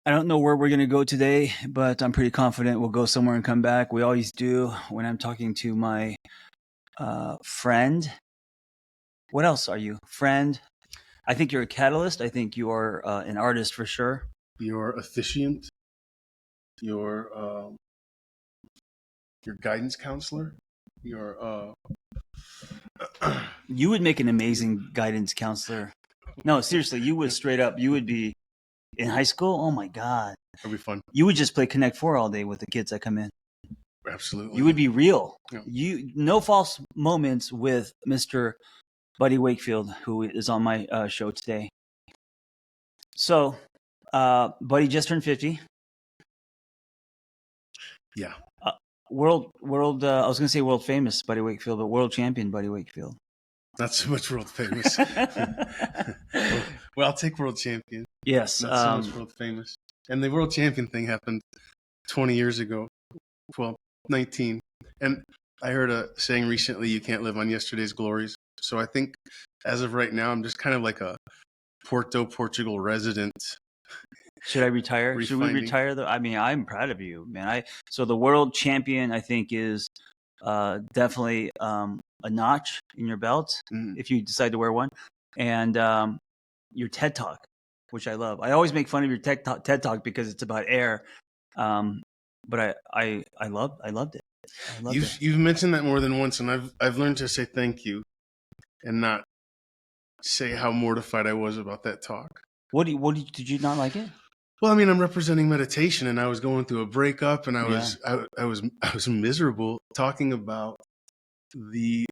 I don't know where we're going to go today, but I'm pretty confident we'll go somewhere and come back. We always do when I'm talking to my friend. What else are you? Friend. I think you're a catalyst. I think you are an artist for sure. Your officiant, your guidance counselor, your You would make an amazing guidance counselor. No, seriously, you would straight up. You would be in high school. Oh my God. That'd be fun. You would just play Connect Four all day with the kids that come in. Absolutely. You would be real. Yeah. You no false moments with Mr. Buddy Wakefield, who is on my show today. So, Buddy just turned 50. Yeah. World. I was going to say world famous Buddy Wakefield, but world champion Buddy Wakefield. Not so much world famous. well, I'll take world champion. Yes. Not so much world famous. And the world champion thing happened 20 years ago. Well, 19. And I heard a saying recently, you can't live on yesterday's glories. So I think as of right now, I'm just kind of like a Porto, Portugal resident. Should I retire? Should we retire though? I mean, I'm proud of you, man. So the world champion, I think, is definitely a notch in your belt if you decide to wear one, and your TED Talk, which I love. I always make fun of your TED Talk because it's about air, but I loved it. You've mentioned that more than once, and I've learned to say thank you, and not say how mortified I was about that talk. Did you not like it? Well, I mean, I'm representing meditation, and I was going through a breakup, and I was miserable talking about the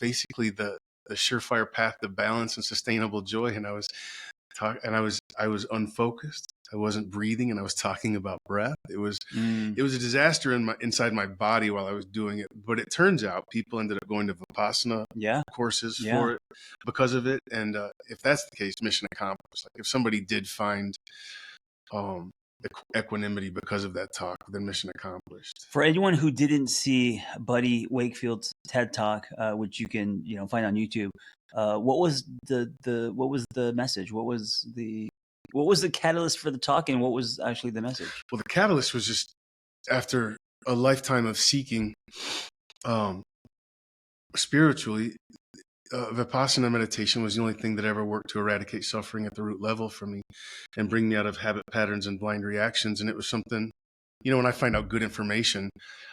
basically the surefire path to balance and sustainable joy, and I was unfocused. I wasn't breathing, and I was talking about breath. It was a disaster inside my body while I was doing it. But it turns out people ended up going to Vipassana courses for it because of it. And if that's the case, mission accomplished. Like if somebody did find equanimity because of that talk, then mission accomplished. For anyone who didn't see Buddy Wakefield's TED Talk, which you can find on YouTube, what was the message? What was the catalyst for the talk, and what was actually the message? Well, the catalyst was just after a lifetime of seeking spiritually, Vipassana meditation was the only thing that ever worked to eradicate suffering at the root level for me and bring me out of habit patterns and blind reactions. And it was something, when I find out good information,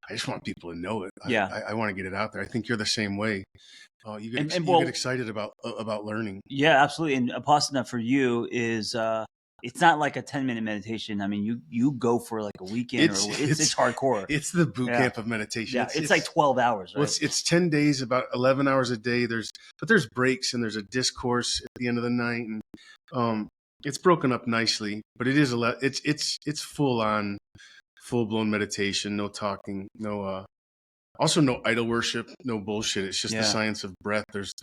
I just want people to know it. I want to get it out there. I think you're the same way. You get excited about learning. Yeah, absolutely. And Vipassana for you is it's not like a 10-minute meditation. I mean, you go for like a weekend. It's hardcore. It's the boot camp of meditation. Yeah, it's like 12 hours, right? Well, it's 10 days, about 11 hours a day. There's breaks, and there's a discourse at the end of the night, and it's broken up nicely. But it is it's full blown meditation. No talking. No. Also, no idol worship. No bullshit. It's just the science of breath. There's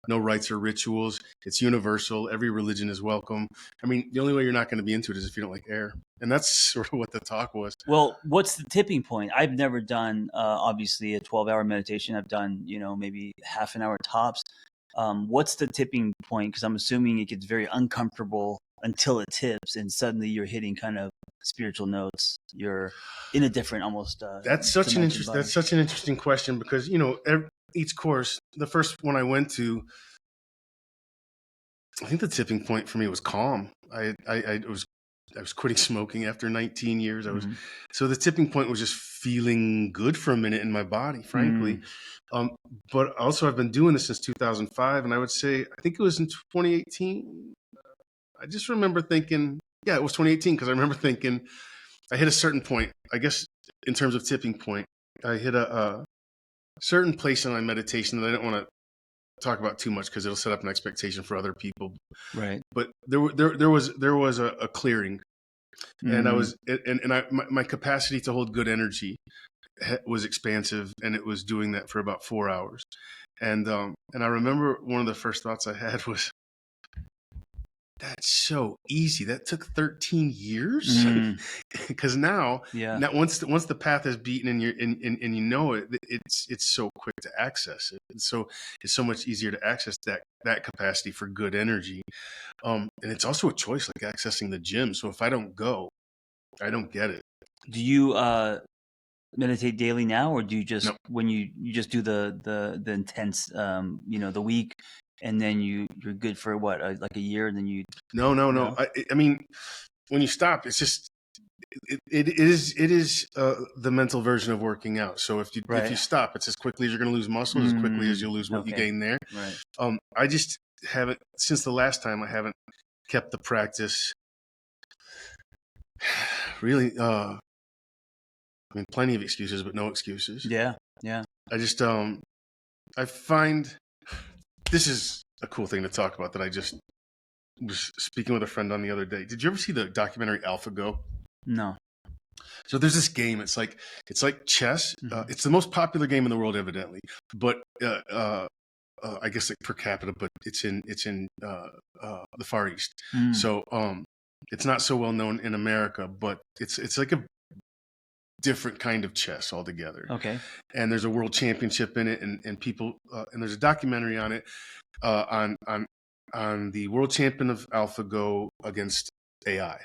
no rites or rituals. It's universal. Every religion is welcome. I mean, the only way you're not going to be into it is if you don't like air. And that's sort of what the talk was. Well, what's the tipping point? I've never done, obviously, a 12-hour meditation. I've done, maybe half an hour tops. What's the tipping point? Because I'm assuming it gets very uncomfortable until it tips, and suddenly you're hitting kind of spiritual notes. You're in a different almost. That's such an interesting question because, each course, the first one I went to, I think the tipping point for me was calm. I was quitting smoking after 19 years. So the tipping point was just feeling good for a minute in my body, frankly. But also I've been doing this since 2005, and I would say I think it was in 2018. I just remember thinking, it was 2018 because I remember thinking I hit a certain point. I guess in terms of tipping point, I hit a certain place in my meditation that I don't want to talk about too much because it'll set up an expectation for other people. Right. But there was a clearing, and my capacity to hold good energy was expansive, and it was doing that for about 4 hours. And I remember one of the first thoughts I had was, that's so easy. That took 13 years. Because now once the path is beaten and you know it, it's so quick to access it. It's so much easier to access that capacity for good energy. And it's also a choice, like accessing the gym. So if I don't go, I don't get it. Do you meditate daily now, or do you just when you just do the intense the week, and then you're good for what, like a year, and then you no. I mean, when you stop, it's just it is the mental version of working out. So if you stop, it's as quickly as you're going to lose muscle, as quickly as you'll lose what you gain there. Right. I just haven't, since the last time, I haven't kept the practice. Really, I mean, plenty of excuses, but no excuses. Yeah. I just I find this is a cool thing to talk about that I just was speaking with a friend on the other day. Did you ever see the documentary AlphaGo? No. So there's this game. It's like chess. It's the most popular game in the world, evidently. But I guess like per capita, but it's in the Far East. So it's not so well known in America, but it's like a different kind of chess altogether. Okay. And there's a world championship in it, and people and there's a documentary on it on the world champion of AlphaGo against AI.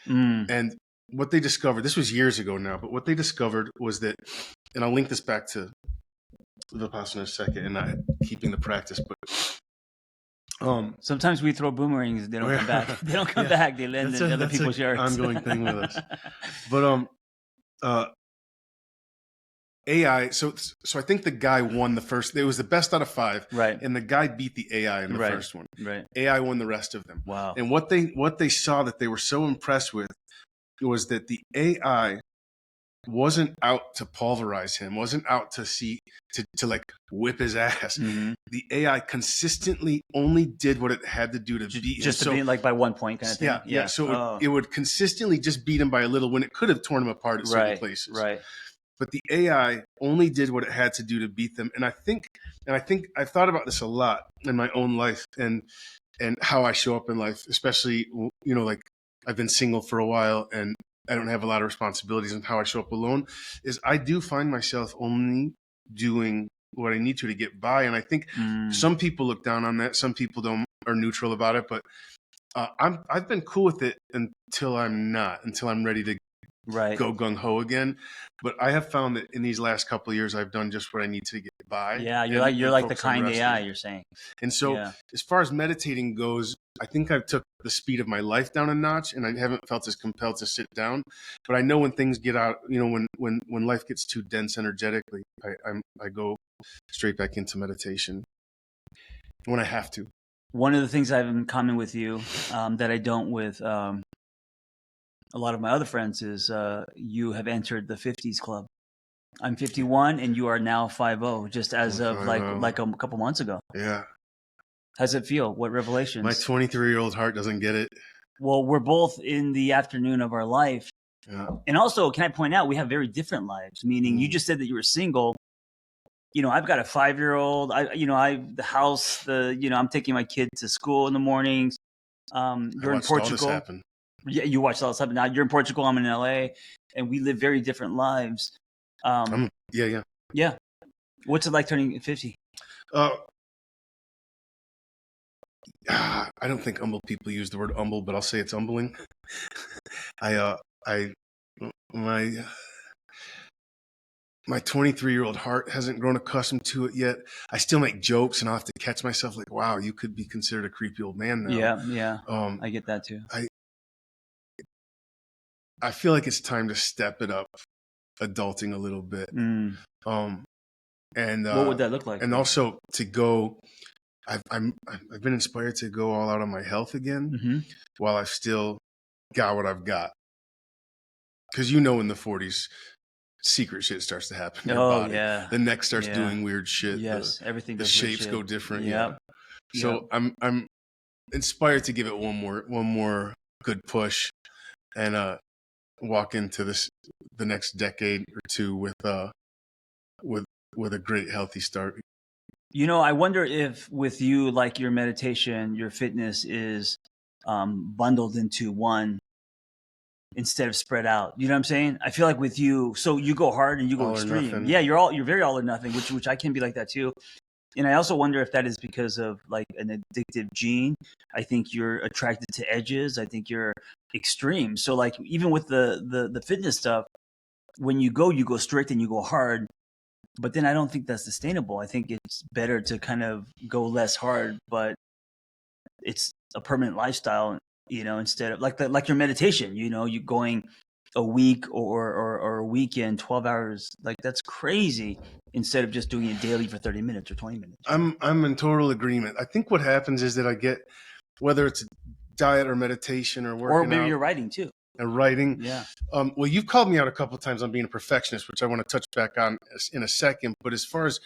And what they discovered, this was years ago now, but what they discovered was that, and I'll link this back to Vipassana in a second, and not keeping the practice, but sometimes we throw boomerangs, they don't come back. They don't come back. They land in other people's yards. Ongoing thing with us. But AI. So I think the guy won the first. It was the best out of 5, right? And the guy beat the AI in the first one. Right. AI won the rest of them. Wow. And what they saw that they were so impressed with was that the AI wasn't out to pulverize him, wasn't out to like whip his ass. The AI consistently only did what it had to do to beat him. Just to beat, like, by 1 point kind of thing. Yeah. So it would consistently just beat him by a little when it could have torn him apart at certain places. Right. But the AI only did what it had to do to beat them. And I think I've thought about this a lot in my own life and how I show up in life, especially, like I've been single for a while and I don't have a lot of responsibilities, and how I show up alone is I do find myself only doing what I need to get by. And I think some people look down on that. Some people are neutral about it, but I've been cool with it until I'm ready to go gung-ho again. But I have found that in these last couple of years, I've done just what I need to get by. Yeah, you're like the kind AI, you're saying. And so as far as meditating goes, I think I've took the speed of my life down a notch, and I haven't felt as compelled to sit down. But I know when things get out, when life gets too dense energetically, I go straight back into meditation when I have to. One of the things I have in common with you that I don't with a lot of my other friends is you have entered the 50s club. I'm 51 and you are now 50, just as of like a couple months ago. Yeah. How's it feel? What revelations? My 23-year-old heart doesn't get it. Well, we're both in the afternoon of our life. Yeah. And also, can I point out, we have very different lives, meaning you just said that you were single. I've got a 5-year-old. The house, I'm taking my kid to school in the mornings. You're in Portugal. All this happen. Yeah, you watched all this happen. Now you're in Portugal. I'm in LA, and we live very different lives. Yeah. What's it like turning 50? I don't think humble people use the word humble, but I'll say it's humbling. My 23-year-old heart hasn't grown accustomed to it yet. I still make jokes, and I'll have to catch myself like, wow, you could be considered a creepy old man now. Yeah. I get that too. I feel like it's time to step it up, adulting a little bit. And what would that look like? And also to go, I've been inspired to go all out on my health again, while I've still got what I've got. Because in the 40s, secret shit starts to happen in your body. Yeah. The neck starts doing weird shit. Yes, everything. The shapes go different. Yep. So I'm inspired to give it one more good push, and walk into the next decade or two with a great healthy start. I wonder if with you, like your meditation, your fitness is bundled into one instead of spread out. You know what I'm saying? I feel like with you, so you go hard and you go all extreme. Yeah, you're very all or nothing, which I can be like that too. And I also wonder if that is because of like an addictive gene. I think you're attracted to edges. I think you're extreme. So like even with the fitness stuff, when you go strict and you go hard. But then I don't think that's sustainable. I think it's better to kind of go less hard, but it's a permanent lifestyle, instead of like your meditation, you going a week or a weekend, 12 hours, like that's crazy instead of just doing it daily for 30 minutes or 20 minutes. I'm in total agreement. I think what happens is that I get, whether it's diet or meditation or working or maybe out, you're writing too. And writing. Yeah. Well, you've called me out a couple of times on being a perfectionist, which I want to touch back on in a second. But as far as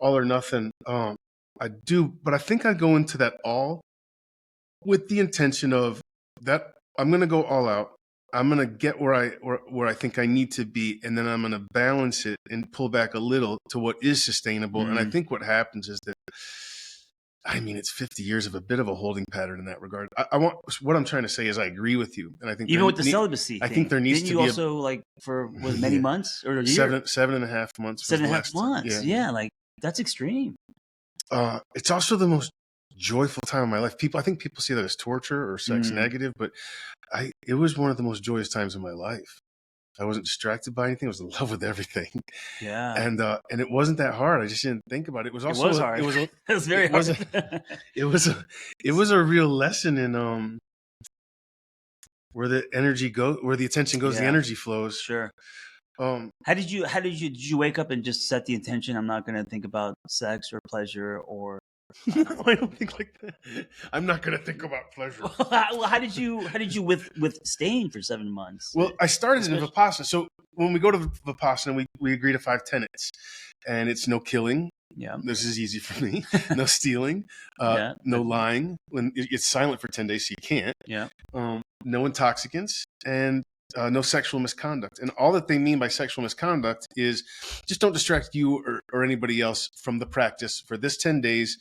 all or nothing, I do. But I think I go into that all with the intention of that I'm going to go all out. I'm going to get where I think I need to be, and then I'm going to balance it and pull back a little to what is sustainable. And I think what happens is that, I mean, it's 50 years of a bit of a holding pattern in that regard. What I'm trying to say is I agree with you, and I think even with the celibacy I think there needs Didn't to you be also like for many months or a year? 7.5 months. 7.5 months. Yeah, like that's extreme. It's also the most joyful time of my life. I think people see that as torture or sex negative, but it was one of the most joyous times of my life. I wasn't distracted by anything. I was in love with everything. Yeah. And it wasn't that hard. I just didn't think about it. It was also hard. It was very hard. It was a real lesson in where the energy goes, where the attention goes, the energy flows. Sure. How did you wake up and just set the intention? I'm not going to think about sex or pleasure or. No, I don't think like that. I'm not going to think about pleasure. Well, how did you with staying for 7 months? Well, I started in Vipassana. So when we go to Vipassana, we agree to 5 tenets, and it's no killing. Yeah, this is easy for me. No stealing. No lying. When it's silent for 10 days, so you can't. Yeah. No intoxicants and no sexual misconduct. And all that they mean by sexual misconduct is just don't distract you or anybody else from the practice for this 10 days.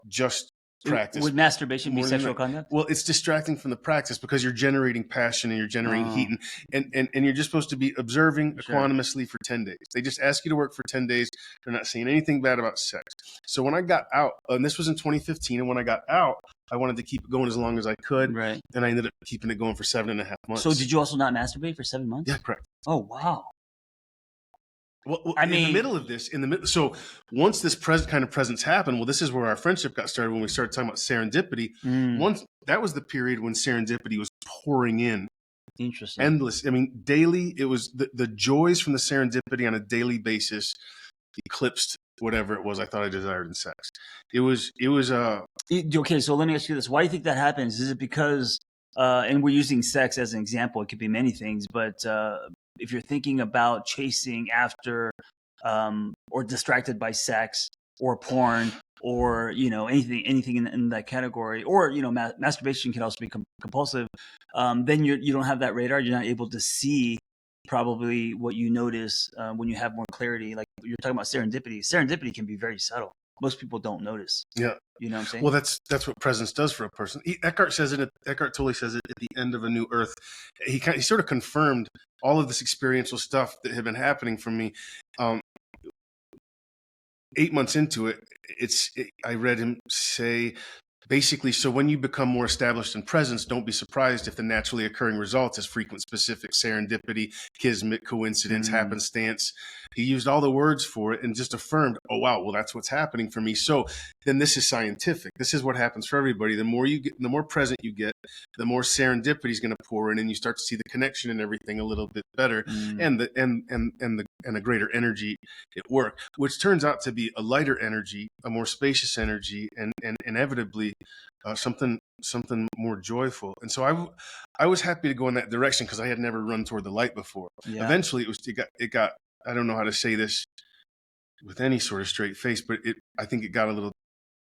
Just practice. Would masturbation be sexual conduct? Well, it's distracting from the practice because you're generating passion and you're generating heat, and you're just supposed to be observing equanimously for 10 days. They just ask you to work for 10 days. They're not saying anything bad about sex. So when I got out, and this was in 2015, and when I got out, I wanted to keep it going as long as I could. Right. And I ended up keeping it going for 7.5 months. So did you also not masturbate for 7 months? Yeah, correct. Oh, wow. Well, in the middle of this, so once this kind of presence happened, well, this is where our friendship got started when we started talking about serendipity. Once that was the period when serendipity was pouring in. Interesting. Endless. I mean, daily, it was the joys from the serendipity on a daily basis eclipsed whatever it was I thought I desired in sex. It was okay, so let me ask you this. Why do you think that happens? Is it because, and we're using sex as an example, it could be many things, but if you're thinking about chasing after or distracted by sex or porn or anything in that category, or masturbation can also be compulsive, then you don't have that radar. You're not able to see probably what you notice when you have more clarity. Like you're talking about serendipity. Serendipity can be very subtle. Most people don't notice. Yeah. You know what I'm saying? Well, that's what presence does for a person. Eckhart Tolle says it at the end of A New Earth. He sort of confirmed all of this experiential stuff that had been happening for me. 8 months into it, I read him say, basically, so when you become more established in presence, don't be surprised if the naturally occurring result is frequent, specific, serendipity, kismet, coincidence, happenstance. He used all the words for it and just affirmed, oh, wow, well, that's what's happening for me. So then this is scientific. This is what happens for everybody. The more you get, the more present you get, the more serendipity is going to pour in, and you start to see the connection and everything a little bit better, and a greater energy at work, which turns out to be a lighter energy, a more spacious energy, and inevitably something more joyful. And so I was happy to go in that direction because I had never run toward the light before. Yeah. Eventually, it got. I don't know how to say this with any sort of straight face, but I think it got a little.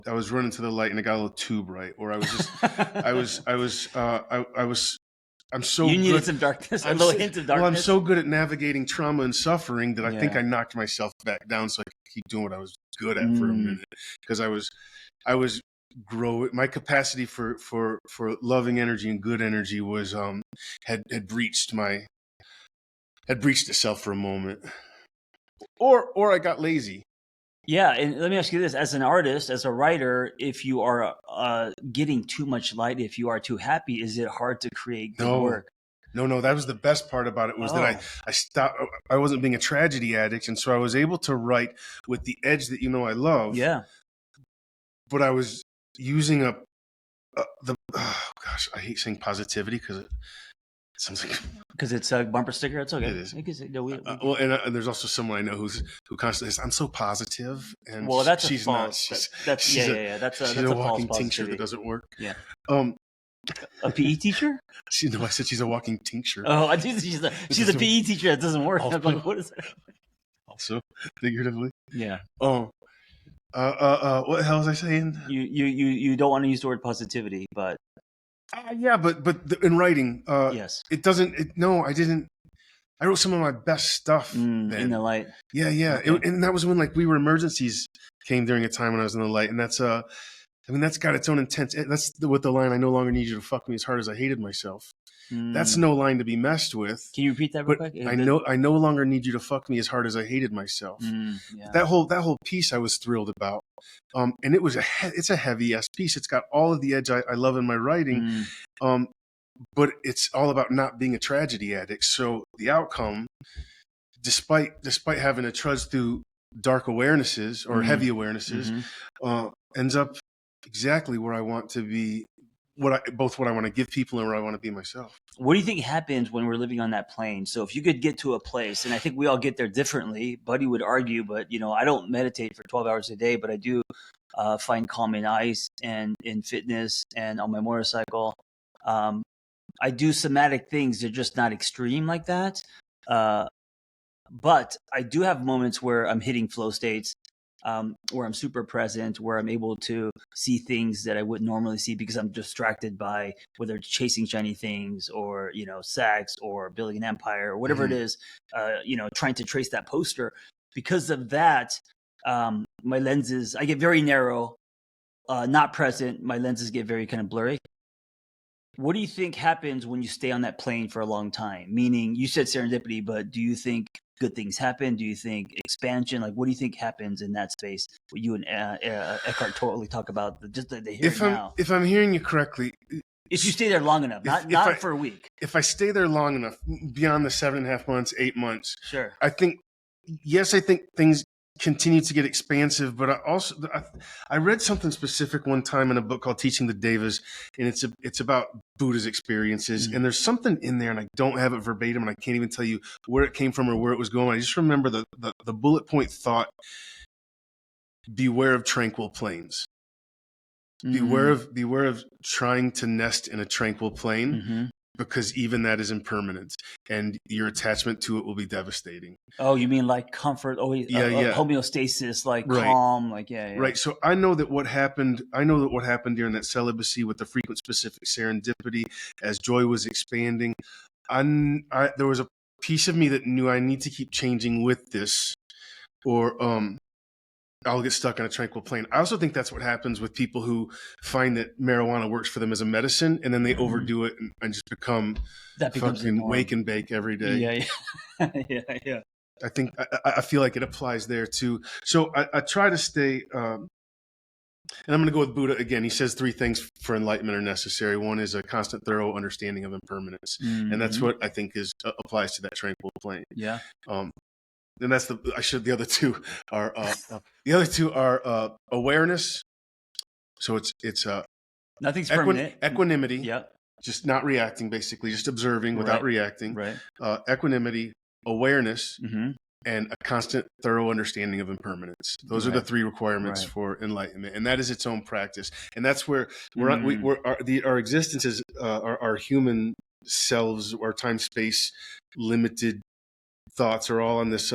I was running to the light and it got a little too bright, or I was just. I'm so you needed some darkness, a little hint of darkness. Well, I'm so good at navigating trauma and suffering that I think I knocked myself back down so I could keep doing what I was good at for a minute, because I was grow it. My capacity for loving energy and good energy was had breached itself for a moment, or I got lazy. Yeah, and let me ask you this: as an artist, as a writer, if you are getting too much light, if you are too happy, is it hard to create good work? No, that was the best part about it, was that I stopped. I wasn't being a tragedy addict, and so I was able to write with the edge that I love. Yeah, but I was using I hate saying positivity because it sounds like because it's a bumper sticker. It's okay. It is. Well, and there's also someone I know who constantly says, "I'm so positive," and that's she's false. not. That's she's That's a a walking false tincture that doesn't work. Yeah. A PE teacher? I said she's a walking tincture. Oh, I do. She's a PE teacher that doesn't work. I'm like, what is that? Also, figuratively. Yeah. What the hell was I saying? You don't want to use the word positivity, but yeah, but in writing, yes, it doesn't. No, I didn't. I wrote some of my best stuff then. In the light. Yeah. Okay. And that was when We Were Emergencies came during a time when I was in the light, and that's that's got its own intense. That's with the line, "I no longer need you to fuck me as hard as I hated myself." That's no line to be messed with. Can you repeat that real quick? I no longer need you to fuck me as hard as I hated myself. Yeah. That whole piece I was thrilled about. And it was it's a heavy ass piece. It's got all of the edge I love in my writing. But it's all about not being a tragedy addict. So the outcome, despite having to trudge through dark awarenesses or heavy awarenesses, ends up exactly where I want to be, what I want to give people and where I want to be myself. What do you think happens when we're living on that plane? So if you could get to a place, and I think we all get there differently, Buddy would argue, but I don't meditate for 12 hours a day, but I do find calm in ice and in fitness and on my motorcycle. I do somatic things. They're just not extreme like that. But I do have moments where I'm hitting flow states, where I'm super present, where I'm able to see things that I wouldn't normally see because I'm distracted by whether it's chasing shiny things or, sex or building an empire or whatever it is, trying to trace that poster. Because of that, my lenses, I get very narrow, not present. My lenses get very kind of blurry. What do you think happens when you stay on that plane for a long time? Meaning, you said serendipity, but do you think good things happen? Do you think expansion? Like, what do you think happens in that space? What you and Eckhart totally talk about just the here now. If I'm hearing you correctly, if you stay there long enough, not for a week. If I stay there long enough, beyond the 7.5 months, 8 months, sure. I think things continue to get expansive, but I read something specific one time in a book called Teaching the Devas, and it's about Buddha's experiences, and there's something in there, and I don't have it verbatim, and I can't even tell you where it came from or where it was going. I just remember the bullet point thought: beware of tranquil plains. Beware of trying to nest in a tranquil plain. Because even that is impermanent, and your attachment to it will be devastating. Oh, you mean like comfort? Oh, homeostasis, like calm, like Right. So I know that what happened during that celibacy with the frequent specific serendipity, as joy was expanding, there was a piece of me that knew I need to keep changing with this, or I'll get stuck on a tranquil plane. I also think that's what happens with people who find that marijuana works for them as a medicine, and then they overdo it and just become fucking wake and bake every day. Yeah. I think I feel like it applies there too. So I try to stay, and I'm going to go with Buddha again. He says 3 things for enlightenment are necessary. One is a constant, thorough understanding of impermanence, and that's what I think applies to that tranquil plane. Yeah. And that's the other two are awareness. So it's nothing's permanent. Equanimity. Yeah. Just not reacting, basically, just observing without reacting. Right. Equanimity, awareness, and a constant, thorough understanding of impermanence. Those are the 3 requirements for enlightenment, and that is its own practice. And that's where our existences, our human selves, our time, space, limited thoughts are all on this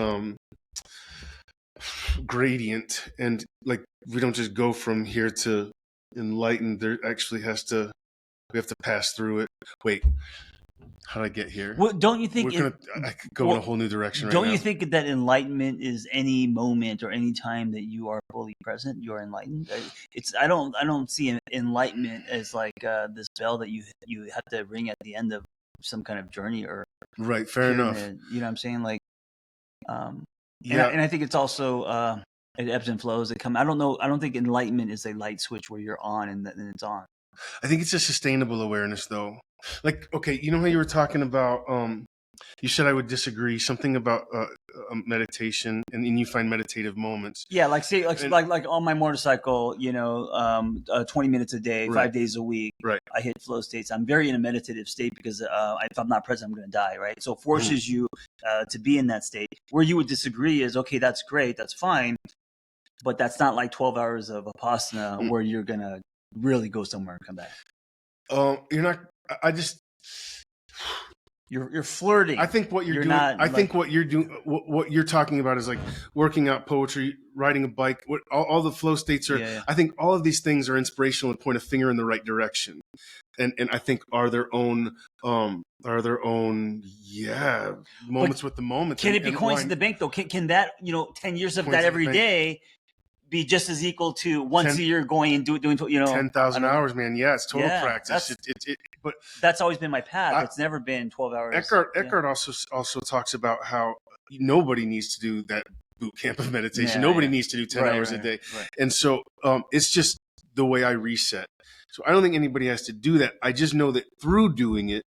gradient, and like we don't just go from here to enlightened. There actually we have to pass through it. Wait, How did I get here? Well, don't you think I could go in a whole new direction right now. Don't you think that enlightenment is any moment or any time that you are fully present, you are enlightened? I don't see enlightenment as like this bell that you have to ring at the end of some kind of journey or right. Fair enough. You know what I'm saying? Like, and I think it's also it ebbs and flows. I don't think enlightenment is a light switch where you're on and then it's on. I think it's a sustainable awareness, though. Like, okay, you know how you were talking about, you said I would disagree, something about meditation, and you find meditative moments. Yeah, like say, like on my motorcycle, 20 minutes a day, 5 days a week. Right. I hit flow states. I'm very in a meditative state because if I'm not present, I'm going to die. Right. So it forces you to be in that state. Where you would disagree is, okay, that's great, that's fine, but that's not like 12 hours of Vipassana where you're going to really go somewhere and come back. You're not. I just. You're flirting. I think what you're doing. Think what you're doing. What you're talking about is like working out, poetry, riding a bike. All the flow states are. Yeah. I think all of these things are inspirational and point a finger in the right direction, and I think are their own moments with the moments. Can it be coins in the bank though? Can that 10 years of that every day be just as equal to once a year going and doing 10,000 hours, man? Yeah, it's total practice. But that's always been my path. It's never been 12 hours. Eckhart also talks about how nobody needs to do that boot camp of meditation. Nobody needs to do 10 hours a day. Right. And so it's just the way I reset. So I don't think anybody has to do that. I just know that through doing it,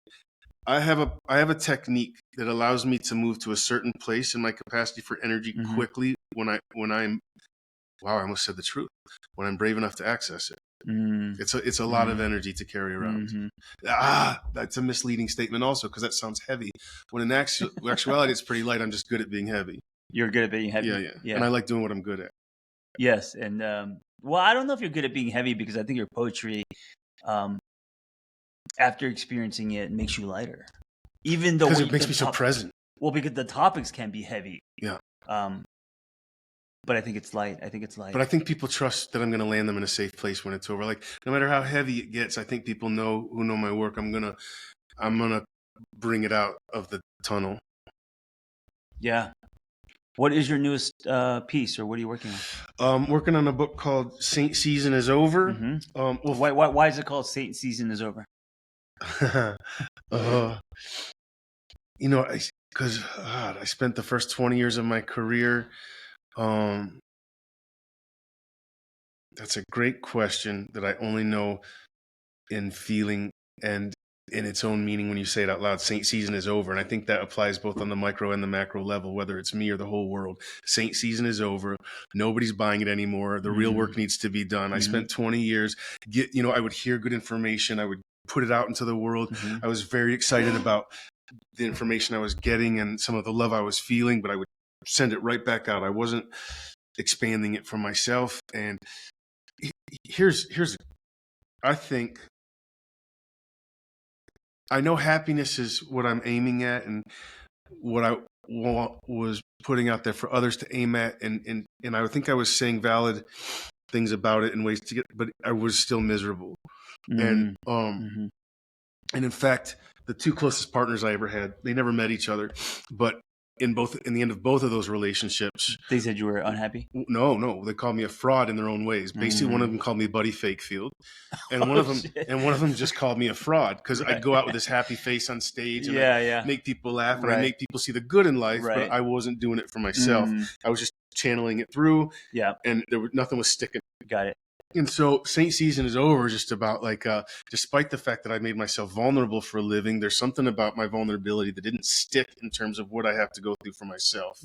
I have a technique that allows me to move to a certain place in my capacity for energy quickly when I'm wow, I almost said the truth. When I'm brave enough to access it. It's a lot of energy to carry around. That's a misleading statement also, because that sounds heavy. When in actuality, it's pretty light. I'm just good at being heavy. You're good at being heavy. Yeah. And I like doing what I'm good at. Yes. And well, I don't know if you're good at being heavy, because I think your poetry, after experiencing it, makes you lighter. Even though it makes me so present. Well, because the topics can be heavy. Yeah. But I think it's light. But I think people trust that I'm going to land them in a safe place when it's over. Like, no matter how heavy it gets, I think people who know my work, I'm gonna bring it out of the tunnel. Yeah. What is your newest piece, or what are you working on? Working on a book called Saint Season is Over. Why is it called Saint Season is Over? Because I spent the first 20 years of my career. That's a great question that I only know in feeling and in its own meaning when you say it out loud. Saint Season is over. And I think that applies both on the micro and the macro level, whether it's me or the whole world. Saint Season is over. Nobody's buying it anymore. The real work needs to be done. I spent 20 years, I would hear good information. I would put it out into the world. I was very excited about the information I was getting and some of the love I was feeling, but I would send it right back out. I wasn't expanding it for myself. And I think I know happiness is what I'm aiming at and what I was putting out there for others to aim at. And I think I was saying valid things about it in ways to get, but I was still miserable. And in fact, the two closest partners I ever had, they never met each other, but in the end of both of those relationships, they said you were unhappy? No, they called me a fraud in their own ways. Basically, one of them called me Buddy Wakefield, and one of them just called me a fraud because I'd go out with this happy face on stage and make people laugh and I make people see the good in life, but I wasn't doing it for myself. I was just channeling it through, and nothing was sticking. Got it. And so Saint Season is over just about like, despite the fact that I made myself vulnerable for a living, there's something about my vulnerability that didn't stick in terms of what I have to go through for myself,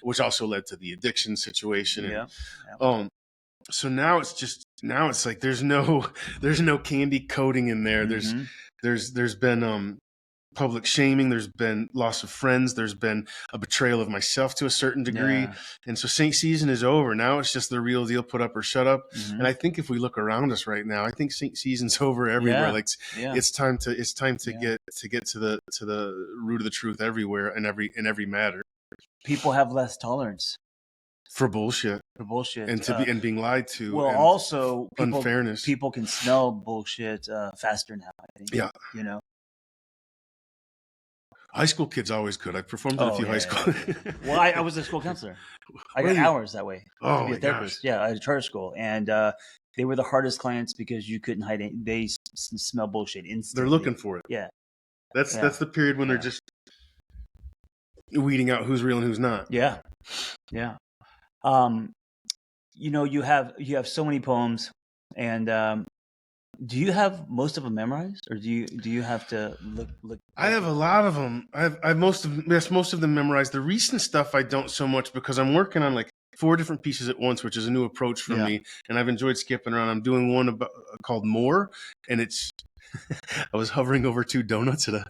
which also led to the addiction situation. So now it's like, there's no candy coating in there. There's been, public shaming, there's been loss of friends, there's been a betrayal of myself to a certain degree. And so Saint Season is over. Now it's just the real deal, put up or shut up. And I think if we look around us right now, I think Saint Season's over everywhere. It's time to get to the root of the truth everywhere in every matter. People have less tolerance for bullshit. And being lied to. Well, also unfairness. People can smell bullshit faster now, I think. High school kids always could. I performed at a few high school. Well, I was a school counselor. I got hours that way to be a therapist. Gosh. Yeah, I had a charter school, and they were the hardest clients because you couldn't hide it. They smell bullshit instantly. They're looking for it. Yeah, that's the period when they're just weeding out who's real and who's not. Yeah. You have so many poems, and do you have most of them memorized, or do you have to look? I have a lot of them. I have most of them memorized. The recent stuff I don't so much, because I'm working on like 4 different pieces at once, which is a new approach for me, and I've enjoyed skipping around. I'm doing one called More, and it's I was hovering over 2 donuts at a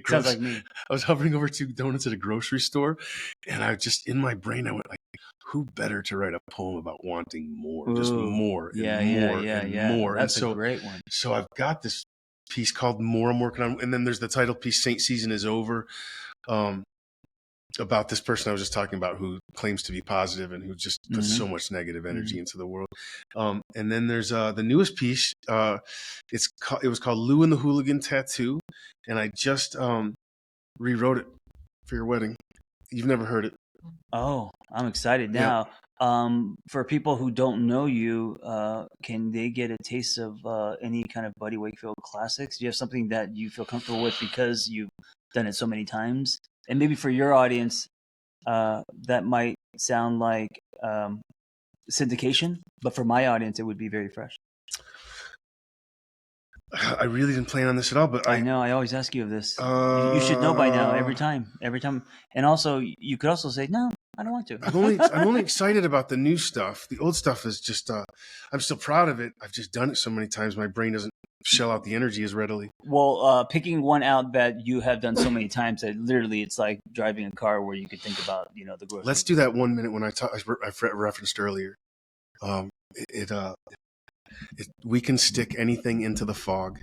Sounds like me. I was hovering over 2 donuts at a grocery store, and I just, in my brain, I went like, who better to write a poem about wanting more? Ooh, just more and more. That's a great one. So I've got this piece called More I'm working on, and then there's the title piece, Saint Season is Over, about this person I was just talking about who claims to be positive and who just puts so much negative energy into the world. And then there's the newest piece. It was called Lou and the Hooligan Tattoo, and I just rewrote it for your wedding. You've never heard it. Oh, I'm excited now. For people who don't know you, can they get a taste of any kind of Buddy Wakefield classics? Do you have something that you feel comfortable with because you've done it so many times? And maybe for your audience, that might sound like syndication, but for my audience, it would be very fresh. I really didn't plan on this at all, but I know. I always ask you of this. You should know by now. Every time, and also you could also say no. I don't want to. I'm only excited about the new stuff. The old stuff is just. I'm still proud of it. I've just done it so many times. My brain doesn't shell out the energy as readily. Well, picking one out that you have done so many times that literally it's like driving a car where you could think about the grocery. Let's do that 1 minute when I referenced earlier. We can stick anything into the fog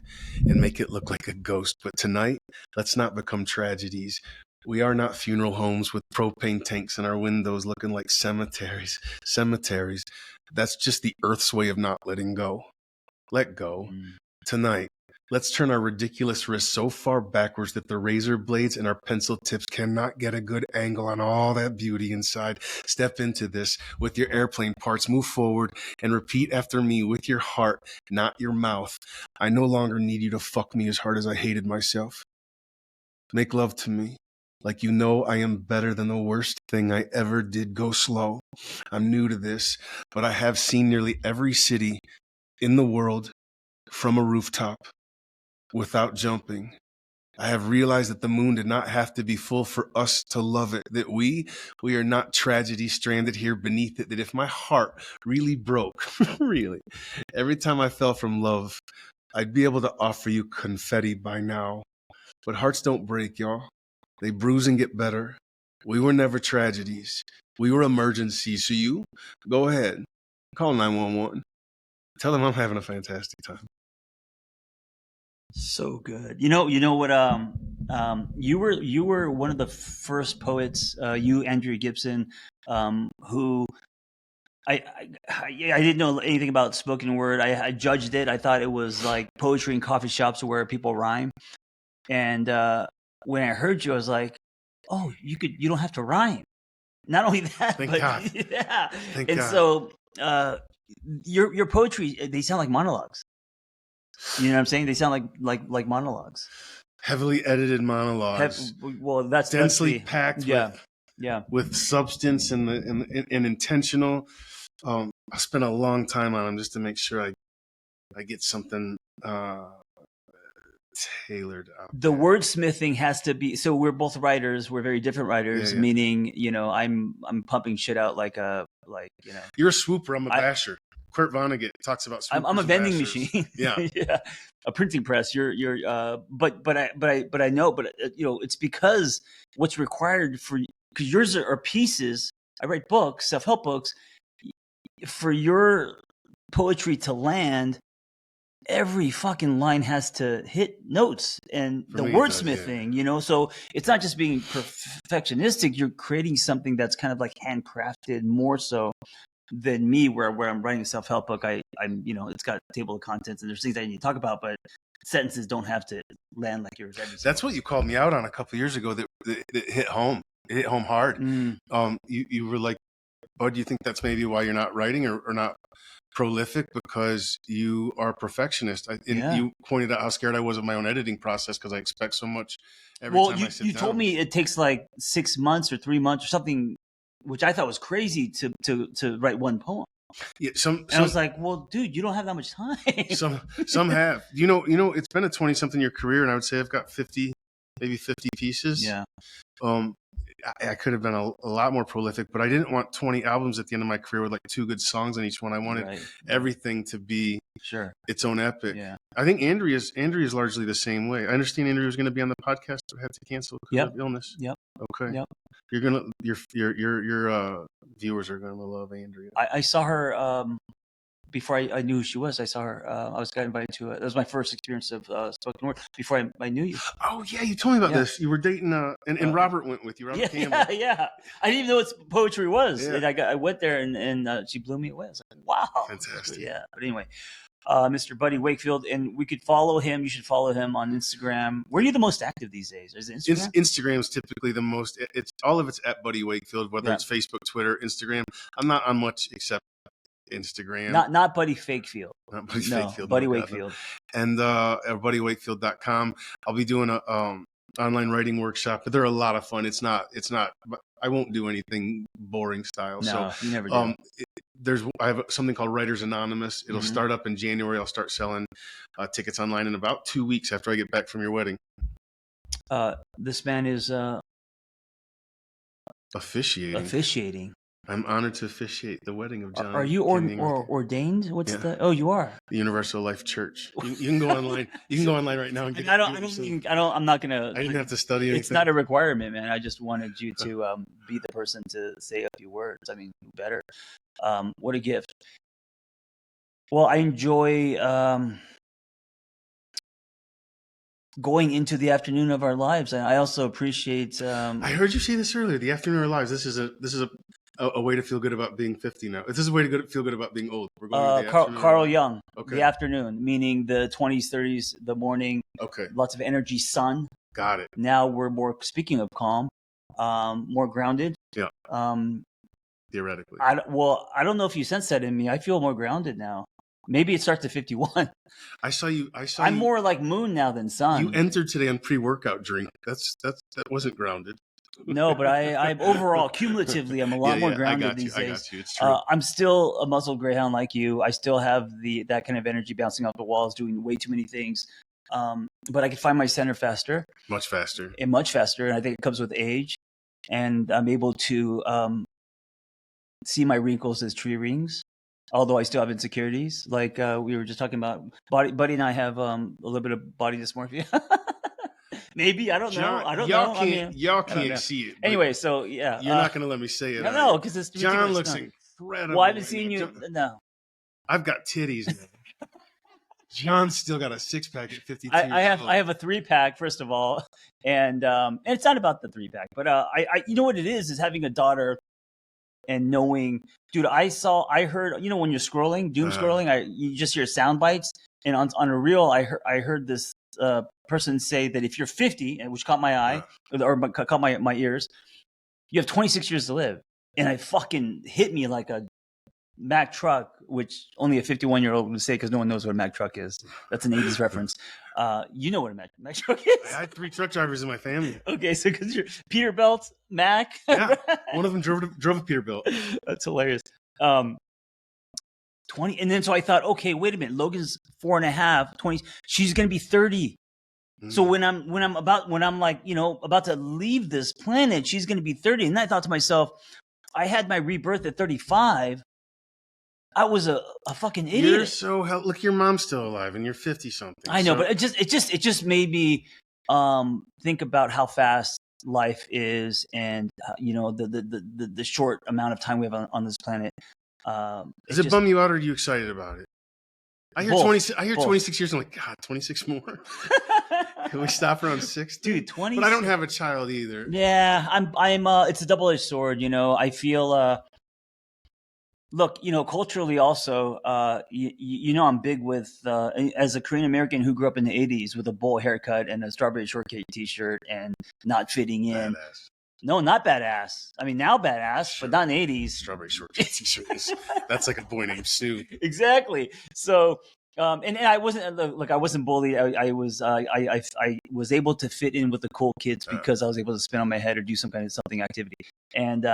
and make it look like a ghost, but tonight, let's not become tragedies. We are not funeral homes with propane tanks in our windows looking like cemeteries. That's just the earth's way of not letting go. Let go. Tonight, let's turn our ridiculous wrists so far backwards that the razor blades and our pencil tips cannot get a good angle on all that beauty inside. Step into this with your airplane parts. Move forward and repeat after me with your heart, not your mouth. I no longer need you to fuck me as hard as I hated myself. Make love to me. Like you know I am better than the worst thing I ever did. Go slow. I'm new to this, but I have seen nearly every city in the world from a rooftop without jumping. I have realized that the moon did not have to be full for us to love it, that we are not tragedy stranded here beneath it, that if my heart really broke, really, every time I fell from love, I'd be able to offer you confetti by now. But hearts don't break, y'all. They bruise and get better. We were never tragedies. We were emergencies. So you, go ahead, call 911. Tell them I'm having a fantastic time. So good. You know what? You were one of the first poets. You, Andrew Gibson, who I didn't know anything about spoken word. I judged it. I thought it was like poetry in coffee shops where people rhyme. And when I heard you, I was like, "Oh, you don't have to rhyme." Not only that, Thank but God. yeah. Thank and God. So your poetry, they sound like monologues. You know what I'm saying? They sound like monologues. Heavily edited monologues. Well, that's densely packed. Yeah. With substance and intentional. I spent a long time on them just to make sure I get something tailored out. The wordsmithing has to be. So we're both writers. We're very different writers. Meaning, I'm pumping shit out like. You're a swooper. I'm a basher. Kurt Vonnegut talks about swoopers. I'm a vending bashers. machine. Yeah. A printing press. But I know. But it's because what's required because yours are pieces. I write books, self-help books. For your poetry to land, every fucking line has to hit notes, and the wordsmithing, so it's not just being perfectionistic. You're creating something that's kind of like handcrafted more so than me, where I'm writing a self-help book. I'm it's got a table of contents and there's things I need to talk about, but sentences don't have to land like yours. That's what you called me out on a couple of years ago. That hit home. It hit home hard. You were like, "Bud, do you think that's maybe why you're not writing or not prolific? Because you are a perfectionist." You pointed out how scared I was of my own editing process because I expect so much every time I sit down. You told me it takes like 6 months or 3 months or something, which I thought was crazy to write one poem. Yeah, I was like, well, dude, you don't have that much time. some have. You know, it's been a 20-something year career, and I would say I've got 50 pieces. Yeah. I could have been a lot more prolific, but I didn't want 20 albums at the end of my career with like 2 good songs on each one. I wanted everything to be its own epic. Yeah. I think Andrea's largely the same way. I understand Andrea was going to be on the podcast, but had to cancel because of illness. Yep. Okay. Yep. Your viewers are gonna love Andrea. I saw her before I knew who she was. I saw her. I got invited to that was my first experience of spoken word before I knew you. Oh yeah, you told me about this. You were dating and Robert went with you. Robert Campbell. Yeah. I didn't even know what poetry was. Yeah. And I went there and she blew me away. I was like, wow, fantastic. Yeah. But anyway. Mr. Buddy Wakefield, and we could follow him. You should follow him on Instagram. Where are you the most active these days? Is it Instagram? Instagram's typically the most. It's all of it's at Buddy Wakefield, whether it's Facebook, Twitter, Instagram. I'm not on much except Instagram. Not Buddy Fakefield. Not Buddy Fakefield. Buddy Wakefield. And BuddyWakefield.com. I'll be doing a online writing workshop, but they're a lot of fun. It's not. I won't do anything boring style. No, you never do. I have something called Writers Anonymous. It'll start up in January. I'll start selling tickets online in about 2 weeks after I get back from your wedding. This man is officiating. I'm honored to officiate the wedding of John. Are you ordained? What's the? Oh, you are. The Universal Life Church. You can go online. You can go online right now and get. I'm not gonna. I didn't have to study anything. It's not a requirement, man. I just wanted you to be the person to say a few words. I mean, better. What a gift. Well, I enjoy going into the afternoon of our lives. And I also appreciate. I heard you say this earlier. The afternoon of our lives. This is a way to feel good about being 50 now. This is a way to feel good about being old. We're going to the Carl Jung. Okay. The afternoon, meaning the 20s, 30s, the morning. Okay. Lots of energy, sun. Got it. Now we're more, speaking of calm, more grounded. Yeah. Theoretically. I don't know if you sense that in me. I feel more grounded now. Maybe it starts at 51. I'm more like moon now than sun. You entered today on pre-workout drink. That wasn't grounded. No, but I'm overall, cumulatively, I'm a lot more grounded these days. I got you. It's true. I'm still a muscle greyhound like you. I still have that kind of energy bouncing off the walls, doing way too many things. But I can find my center faster. Much faster. And I think it comes with age. And I'm able to see my wrinkles as tree rings, although I still have insecurities. Like we were just talking about, Buddy and I have a little bit of body dysmorphia. Maybe, I don't know. Y'all can't see it. Anyway, so yeah, you're not going to let me say it. No, because it's John looks incredible. Well, I haven't seen you. No, I've got titties. John's still got a 6-pack at 52. I have a 3-pack, first of all, and it's not about the 3-pack, but I you know what it is having a daughter and knowing, dude. I heard, when you're scrolling, doom scrolling, you just hear sound bites, and on a reel, I heard this person say that if you're 50, which caught my eye or caught my ears, you have 26 years to live, and it fucking hit me like a Mack truck, which only a 51-year-old would say because no one knows what a Mack truck is. That's an 80s reference. You know what a Mack truck is? I had 3 truck drivers in my family. Okay, so because you're Peterbilt, Mack. Yeah, one of them drove a Peterbilt. That's hilarious. 20, and then so I thought, okay, wait a minute. Logan's 4.5, 20. She's gonna be 30. So when I'm about to leave this planet, she's gonna be 30. And I thought to myself, I had my rebirth at 35. I was a fucking idiot. You're so look, your mom's still alive, and you're 50 something. I know, but it just made me think about how fast life is, and the short amount of time we have on this planet. Does it bum you out, or are you excited about it? I hear 26 years. I'm like, God, 26 more. Can we stop around 60? Dude, 20. But I don't have a child either. Yeah, I'm. It's a double-edged sword. I feel. Look, culturally also, I'm big with, as a Korean American who grew up in the 80s with a bowl haircut and a Strawberry Shortcake t-shirt and not fitting in. Badass. No, not badass. I mean, now badass, Sure. but not in the 80s. Strawberry Shortcake t-shirt that's like a boy named Snoop. Exactly. So, and I wasn't, look, I wasn't bullied. I was able to fit in with the cool kids because I was able to spin on my head or do some kind of something activity. And,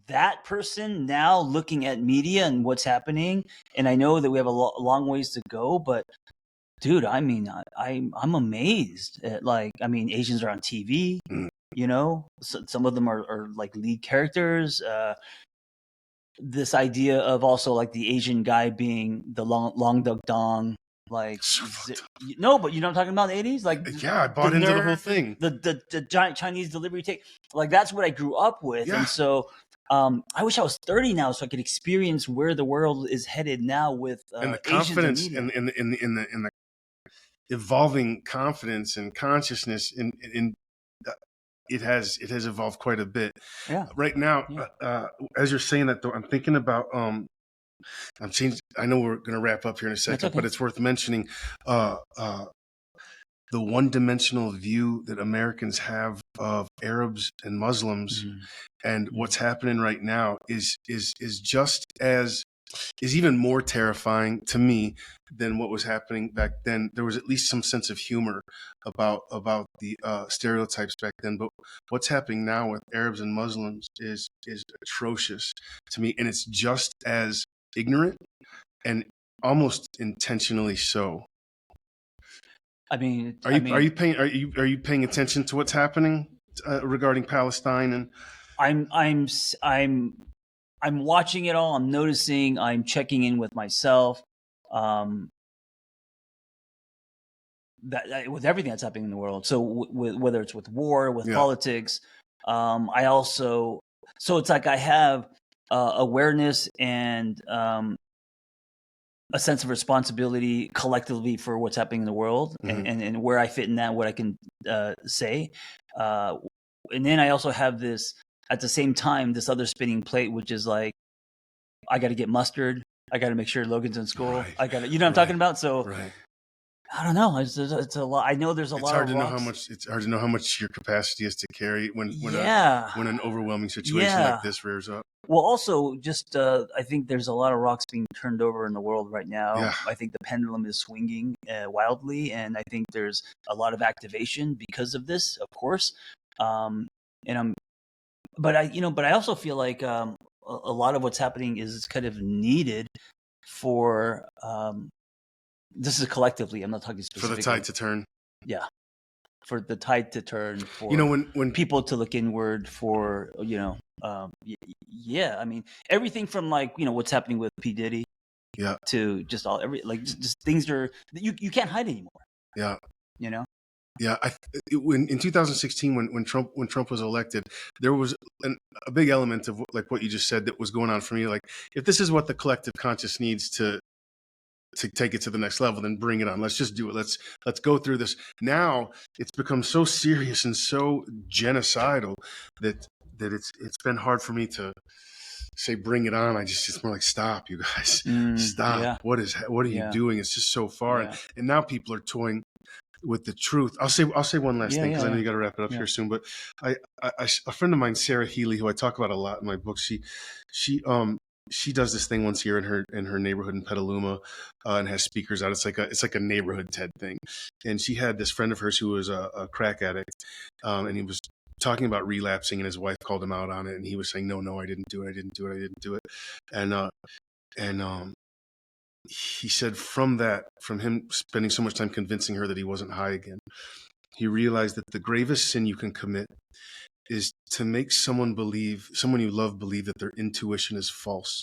that person now looking at media and what's happening, and I know that we have a long ways to go, but dude, I mean, I'm amazed at, like, I mean, Asians are on TV, some of them are like lead characters. This idea of also like the Asian guy being the long duk dong, like, no, but you know what I'm talking about, the 80s? Like, yeah, I bought into the whole thing. The giant Chinese delivery take, like, that's what I grew up with. Yeah. And so I wish I was 30 now so I could experience where the world is headed now with and the confidence in the evolving confidence and consciousness in it has evolved quite a bit. Yeah. Right now, as you're saying that, though, I'm thinking about I'm changing. I know we're going to wrap up here in a second, but it's worth mentioning the one-dimensional view that Americans have of Arabs and Muslims, and what's happening right now is even more terrifying to me than what was happening back then. There was at least some sense of humor about the stereotypes back then, but what's happening now with Arabs and Muslims is atrocious to me, and it's just as ignorant and almost intentionally so. I mean, are you paying attention to what's happening regarding Palestine? And I'm watching it all. I'm noticing. I'm checking in with myself. That with everything that's happening in the world. So whether it's with war, with politics, I also. So it's like I have awareness and a sense of responsibility collectively for what's happening in the world, and where I fit in that, what I can say. And then I also have this, at the same time, this other spinning plate, which is like, I got to get mustard. I got to make sure Logan's in school. Right. I got to, what I'm talking about? So I don't know. It's a lot. I know there's a lot of rocks. It's hard to know how much your capacity is to carry when an overwhelming situation like this rears up. Well, also, just I think there's a lot of rocks being turned over in the world right now. Yeah. I think the pendulum is swinging wildly, and I think there's a lot of activation because of this, of course. But I also feel like a lot of what's happening is kind of needed for this is collectively. I'm not talking specifically. For the tide to turn. Yeah. For the tide to turn, for when people to look inward, for I mean, everything from, like, what's happening with P. Diddy, to just just things that you can't hide anymore. Yeah. Yeah. In 2016, when Trump was elected, there was a big element of like what you just said that was going on for me. Like, if this is what the collective conscious needs to take it to the next level, then bring it on. Let's just do it. Let's go through this. Now it's become so serious and so genocidal that it's been hard for me to say bring it on. It's more like, stop, you guys. Stop. Yeah. What are you doing? It's just so far. Yeah. And now people are toying with the truth. I'll say one last thing, because I know you got to wrap it up here soon. But a friend of mine, Sarah Healy, who I talk about a lot in my book, she does this thing once a year in her neighborhood in Petaluma, and has speakers out. It's like a neighborhood TED thing. And she had this friend of hers who was a crack addict, and he was talking about relapsing, and his wife called him out on it, and he was saying, no, I didn't do it. And he said from him spending so much time convincing her that he wasn't high again, he realized that the gravest sin you can commit is to make someone you love believe that their intuition is false.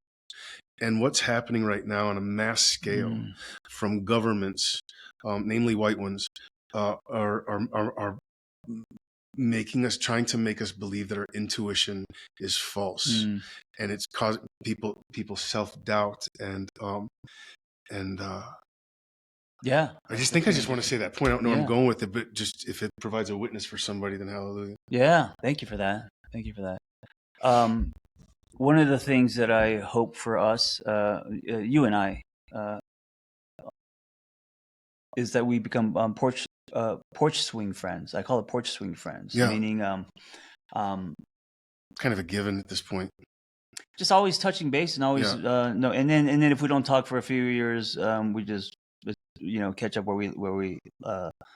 And what's happening right now on a mass scale from governments, namely white ones, are trying to make us believe that our intuition is false, and it's causing people self-doubt and I just think I just want to say that point. I don't know where I'm going with it, but just if it provides a witness for somebody, then hallelujah. Yeah, thank you for that. one of the things that I hope for us, you and I, is that we become porch swing friends. I call it porch swing friends, meaning kind of a given at this point. Just always touching base and always no, and then if we don't talk for a few years, we just catch up where we.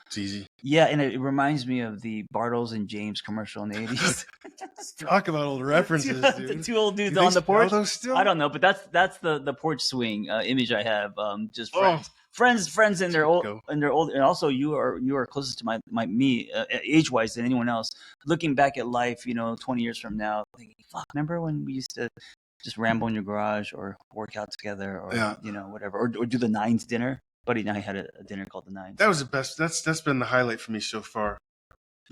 It's easy. Yeah, and it reminds me of the Bartles and James commercial in the 80s. Talk about old references, dude. The two old dudes on the porch. Those still? I don't know, but that's the porch swing image I have. Just friends, and they're old, and also you are closest to me age wise than anyone else. Looking back at life, 20 years from now, thinking, fuck, remember when we used to just ramble in your garage or work out together or whatever, or do the Nines dinner. Buddy and I had a dinner called the Nines. That was the best. That's been the highlight for me so far.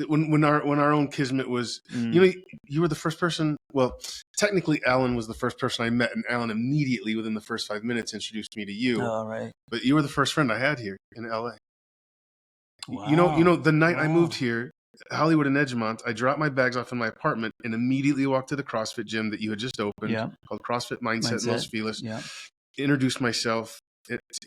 When our own kismet was, you were the first person. Well, technically, Alan was the first person I met, and Alan immediately within the first 5 minutes introduced me to you. Oh, right. But you were the first friend I had here in LA. Wow. You know, the night I moved here, Hollywood and Edgemont, I dropped my bags off in my apartment and immediately walked to the CrossFit gym that you had just opened, called CrossFit Mindset in Los Feliz. Yeah. Introduced myself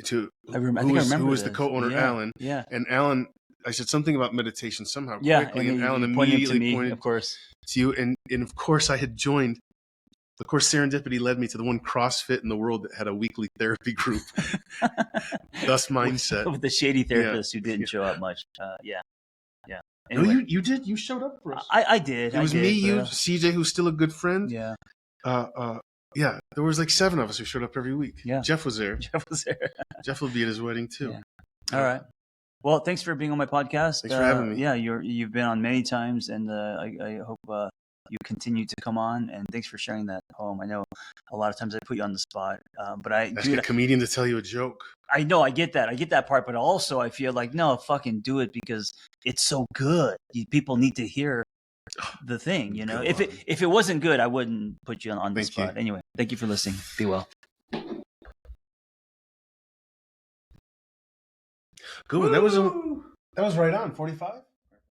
to who was the co-owner, Alan. Yeah. And Alan, I said something about meditation somehow quickly, and Alan immediately pointed to me, of course, to you, and of course I had joined. Of course, serendipity led me to the one CrossFit in the world that had a weekly therapy group. Thus, Mindset with the shady therapist who didn't show up much. Anyway. No, you did. You showed up for us. I did. It was me, you, CJ, who's still a good friend. Yeah. Yeah, there was like 7 of us who showed up every week. Yeah. Jeff was there. Jeff will be at his wedding too. Yeah. All right. Well, thanks for being on my podcast. Thanks for having me. Yeah, you've been on many times, and I hope you continue to come on. And thanks for sharing that poem. I know a lot of times I put you on the spot, but I ask a comedian to tell you a joke. I know, I get that part, but also I feel like no, fucking do it because it's so good. People need to hear the thing, If it wasn't good, I wouldn't put you on the spot. Anyway, thank you for listening. Be well. Good. That was right on. 45.